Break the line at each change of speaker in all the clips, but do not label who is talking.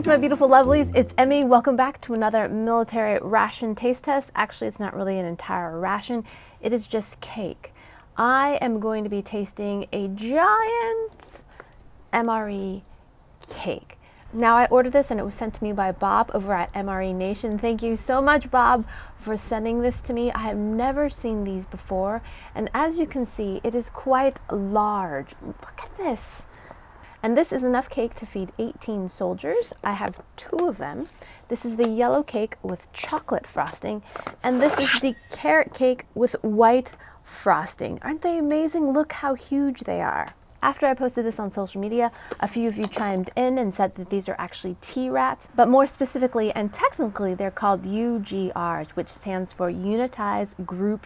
Greetings, my beautiful lovelies. It's Emmy. Welcome back to another military ration taste test. Actually, it's not really an entire ration. It is just cake. I am going to be tasting a giant MRE cake. Now, I ordered this and it was sent to me by Bob over at MRENation. Thank you so much, Bob, for sending this to me. I have never seen these before, and as you can see, it is quite large. Look at this. And this is enough cake to feed 18 soldiers. I have 2 of them. This is the yellow cake with chocolate frosting, and this is the carrot cake with white frosting. Aren't they amazing? Look how huge they are. After I posted this on social media, a few of you chimed in and said that these are actually T-rats, but more specifically and technically they're called UGRs, which stands for Unitized Group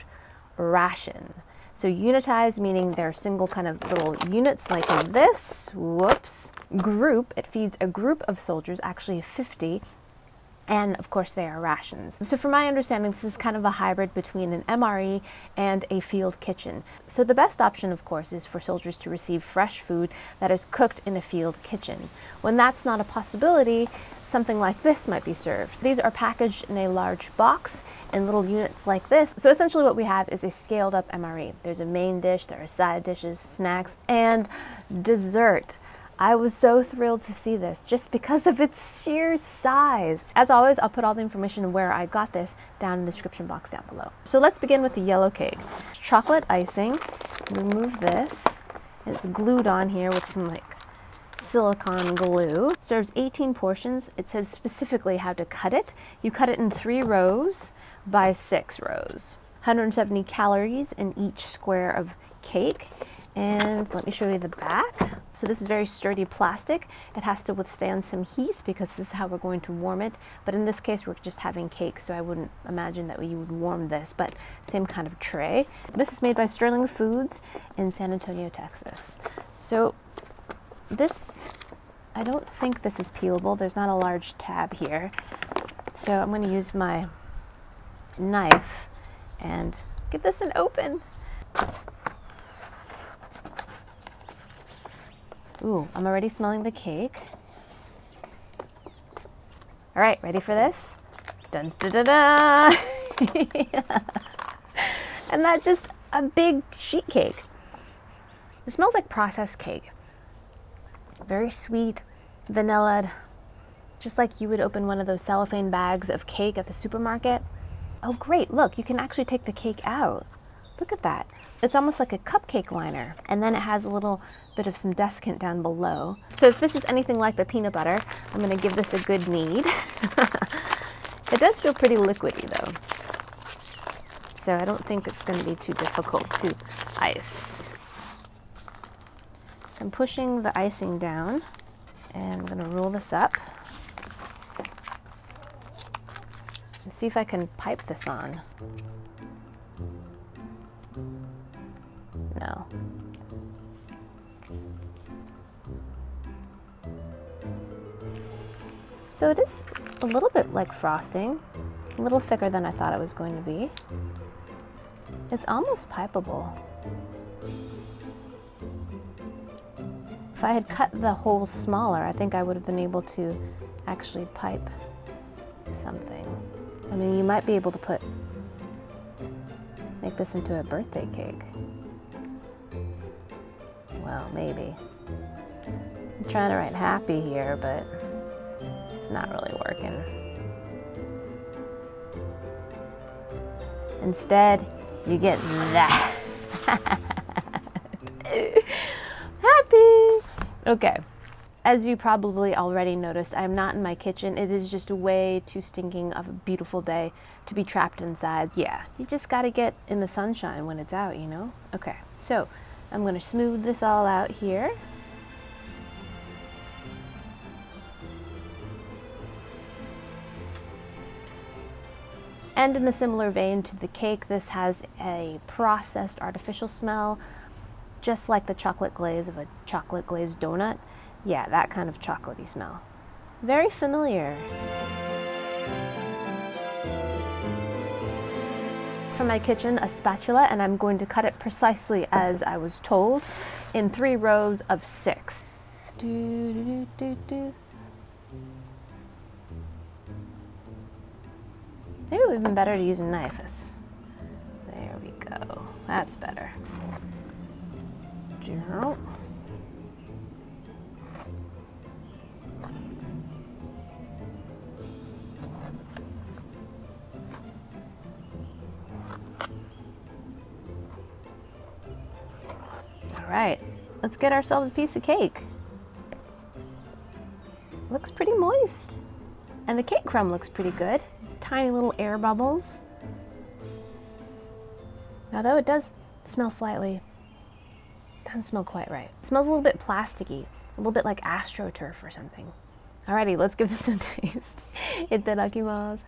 Ration. So unitized meaning they're single kind of little units like this. Whoops. Group, it feeds a group of soldiers, actually 50. And of course they are rations. So from my understanding, this is kind of a hybrid between an MRE and a field kitchen. So the best option, of course, is for soldiers to receive fresh food that is cooked in a field kitchen. When that's not a possibility, something like this might be served. These are packaged in a large box in little units like this. So essentially what we have is a scaled up MRE. There's a main dish, there are side dishes, snacks, and dessert. I was so thrilled to see this just because of its sheer size. As always, I'll put all the information where I got this down in the description box down below. So let's begin with the yellow cake. Chocolate icing. Remove this. It's glued on here with some like silicone glue. Serves 18 portions. It says specifically how to cut it. You cut it in 3 rows by 6 rows. 170 calories in each square of cake. And let me show you the back. So this is very sturdy plastic. It has to withstand some heat because this is how we're going to warm it. But in this case, we're just having cake, so I wouldn't imagine that you would warm this, but same kind of tray. This is made by Sterling Foods in San Antonio, Texas. So this, I don't think this is peelable. There's not a large tab here. So I'm going to use my knife and give this an open. Ooh, I'm already smelling the cake. All right, ready for this? Dun da da da! And that's just a big sheet cake. It smells like processed cake. Very sweet, vanilla, just like you would open one of those cellophane bags of cake at the supermarket. Oh great, look, you can actually take the cake out. Look at that. It's almost like a cupcake liner. And then it has a little bit of some desiccant down below. So if this is anything like the peanut butter, I'm gonna give this a good knead. It does feel pretty liquidy though. So I don't think it's gonna be too difficult to ice. So I'm pushing the icing down and I'm gonna roll this up. And see if I can pipe this on. No. So it is a little bit like frosting, a little thicker than I thought it was going to be. It's almost pipeable. If I had cut the hole smaller, I think I would have been able to actually pipe something. I mean, you might be able to make this into a birthday cake. Well, maybe. I'm trying to write happy here, but it's not really working. Instead, you get that. Happy! Okay. As you probably already noticed, I'm not in my kitchen. It is just way too stinking of a beautiful day to be trapped inside. Yeah, you just gotta get in the sunshine when it's out, you know? Okay, so I'm gonna smooth this all out here. And in a similar vein to the cake, this has a processed artificial smell, just like the chocolate glaze of a chocolate glazed donut. Yeah, that kind of chocolatey smell. Very familiar. From my kitchen, a spatula, and I'm going to cut it precisely as I was told in 3 rows of 6. Maybe it would have been better to use a knife. There we go. That's better. All right, let's get ourselves a piece of cake. Looks pretty moist. And the cake crumb looks pretty good. Tiny little air bubbles. Although it does smell slightly, doesn't smell quite right. It smells a little bit plasticky, a little bit like AstroTurf or something. Alrighty, let's give this a taste. Itadakimasu.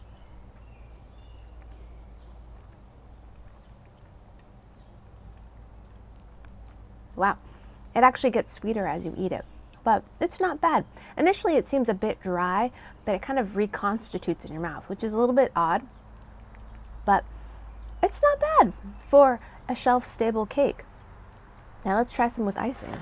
Wow, it actually gets sweeter as you eat it, but it's not bad. Initially it seems a bit dry, but it kind of reconstitutes in your mouth, which is a little bit odd, but it's not bad for a shelf-stable cake. Now let's try some with icing.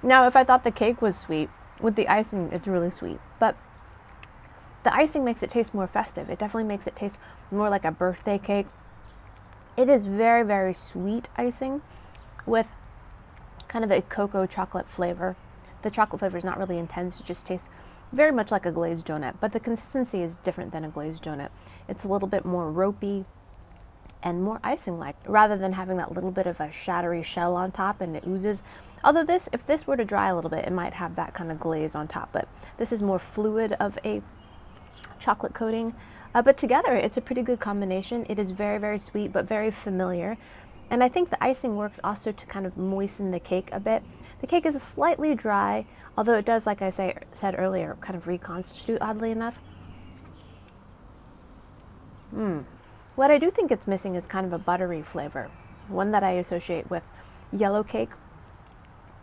Now, if I thought the cake was sweet, with the icing, it's really sweet. But the icing makes it taste more festive. It definitely makes it taste more like a birthday cake. It is very, very sweet icing with kind of a cocoa chocolate flavor. The chocolate flavor is not really intense. It just tastes very much like a glazed donut, but the consistency is different than a glazed donut. It's a little bit more ropey and more icing-like, rather than having that little bit of a shattery shell on top and it oozes. Although if this were to dry a little bit, it might have that kind of glaze on top, but this is more fluid of a chocolate coating. But together, it's a pretty good combination. It is very, very sweet, but very familiar. And I think the icing works also to kind of moisten the cake a bit. The cake is slightly dry, although it does, like I said earlier, kind of reconstitute, oddly enough. What I do think it's missing is kind of a buttery flavor, one that I associate with yellow cake.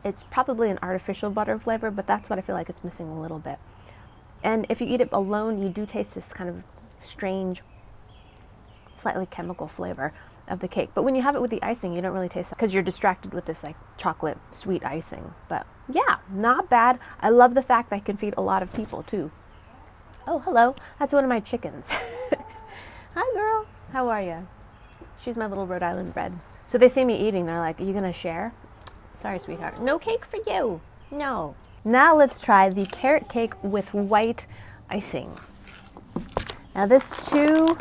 It's probably an artificial butter flavor, but that's what I feel like it's missing a little bit. And if you eat it alone, you do taste this kind of strange, slightly chemical flavor of the cake. But when you have it with the icing, you don't really taste that because you're distracted with this like chocolate sweet icing. But yeah, not bad. I love the fact that I can feed a lot of people too. Oh, hello. That's one of my chickens. Hi, girl. How are you? She's my little Rhode Island bred. So they see me eating. They're like, are you going to share? Sorry, sweetheart. No cake for you. No. Now let's try the carrot cake with white icing. Now this too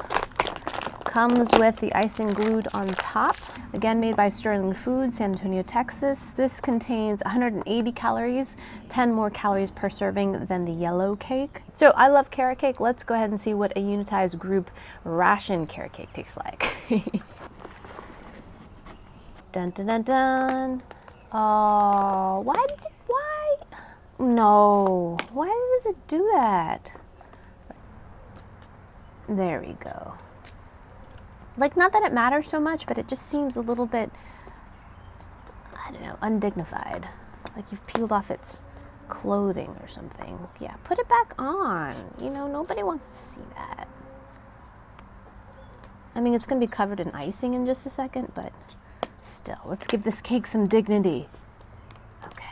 comes with the icing glued on top. Again, made by Sterling Foods, San Antonio, Texas. This contains 180 calories, 10 more calories per serving than the yellow cake. So I love carrot cake. Let's go ahead and see what a Unitized Group Ration carrot cake tastes like. Dun dun dun dun. Oh, why? No, why does it do that? There we go. Like, not that it matters so much, but it just seems a little bit, I don't know, undignified. Like you've peeled off its clothing or something. Yeah, put it back on. You know, nobody wants to see that. I mean, it's going to be covered in icing in just a second, but still, let's give this cake some dignity. Okay.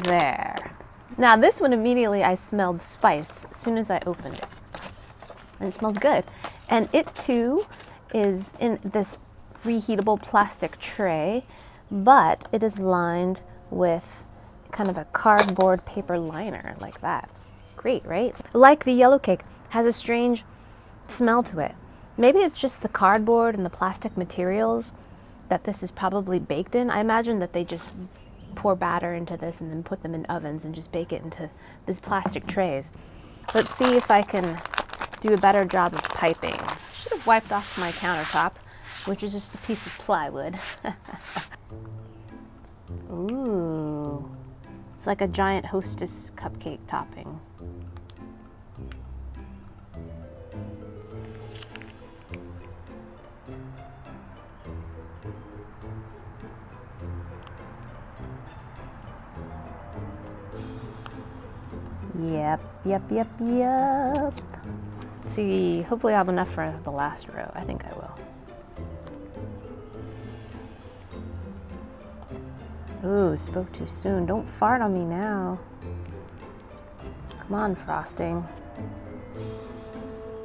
There. Now, this one immediately I smelled spice as soon as I opened it. And it smells good. And it too is in this reheatable plastic tray, but it is lined with kind of a cardboard paper liner like that. Great, right? Like the yellow cake, has a strange smell to it. Maybe it's just the cardboard and the plastic materials that this is probably baked in. I imagine that they just pour batter into this and then put them in ovens and just bake it into these plastic trays. Let's see if I can do a better job of piping. Should have wiped off my countertop, which is just a piece of plywood. Ooh, it's like a giant Hostess cupcake topping. Yep. Let's see, hopefully I have enough for the last row. I think I will. Ooh, spoke too soon. Don't fart on me now. Come on, frosting.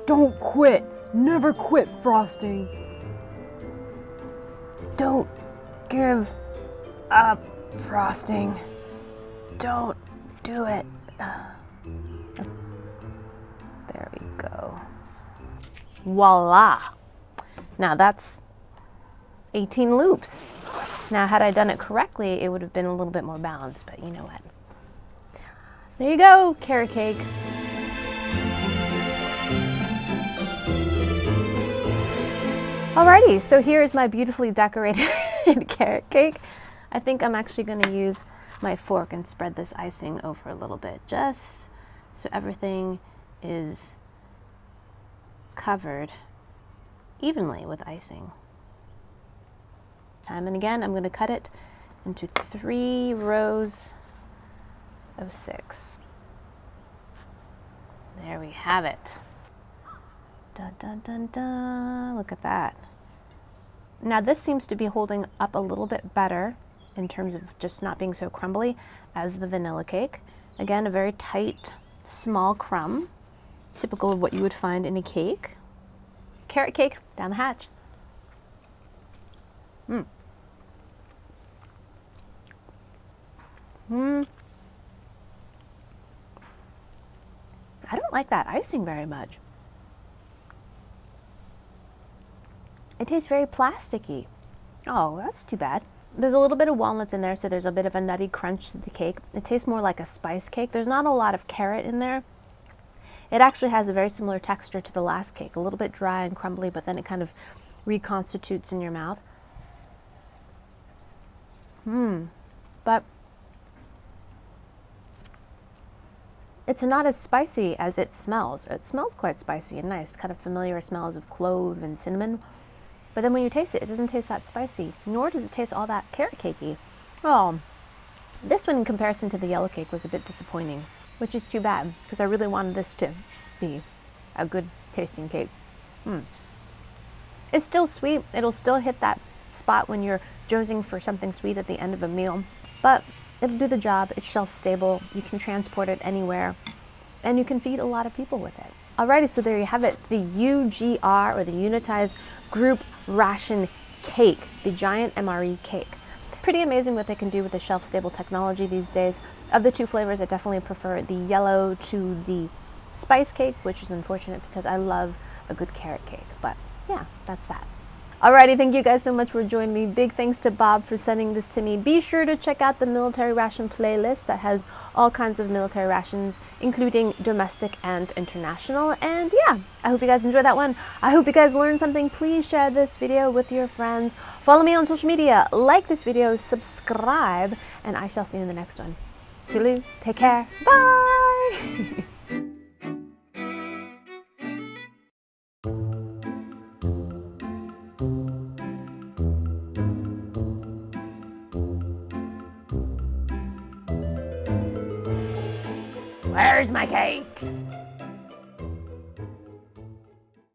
Don't quit. Never quit, frosting. Don't give up, frosting. Don't do it. There we go. Voila. Now that's 18 loops. Now, had I done it correctly, it would have been a little bit more balanced, but you know what? There you go, carrot cake. Alrighty, so here's my beautifully decorated carrot cake. I think I'm actually going to use my fork and spread this icing over a little bit, just so everything is covered evenly with icing. Time and again, I'm going to cut it into 3 rows of 6. There we have it. Dun, dun, dun, dun. Look at that. Now this seems to be holding up a little bit better in terms of just not being so crumbly as the vanilla cake. Again, a very tight, small crumb, typical of what you would find in a cake. Carrot cake down the hatch. I don't like that icing very much. It tastes very plasticky. Oh, that's too bad. There's a little bit of walnuts in there, so there's a bit of a nutty crunch to the cake. It tastes more like a spice cake. There's not a lot of carrot in there. It actually has a very similar texture to the last cake, a little bit dry and crumbly, but then it kind of reconstitutes in your mouth. But it's not as spicy as it smells. It smells quite spicy and nice, kind of familiar smells of clove and cinnamon. But then when you taste it, it doesn't taste that spicy, nor does it taste all that carrot cakey. Oh, this one in comparison to the yellow cake was a bit disappointing, which is too bad, because I really wanted this to be a good tasting cake. It's still sweet. It'll still hit that spot when you're jonesing for something sweet at the end of a meal, but it'll do the job. It's shelf stable. You can transport it anywhere, and you can feed a lot of people with it. Alrighty, so there you have it, the UGR, or the Unitized Group Ration Cake, the giant MRE cake. Pretty amazing what they can do with the shelf-stable technology these days. Of the 2 flavors, I definitely prefer the yellow to the spice cake, which is unfortunate because I love a good carrot cake. But yeah, that's that. Alrighty, thank you guys so much for joining me. Big thanks to Bob for sending this to me. Be sure to check out the military ration playlist that has all kinds of military rations, including domestic and international. And yeah, I hope you guys enjoyed that one. I hope you guys learned something. Please share this video with your friends. Follow me on social media, like this video, subscribe, and I shall see you in the next one. Toodaloo, take care, bye! Where's my cake?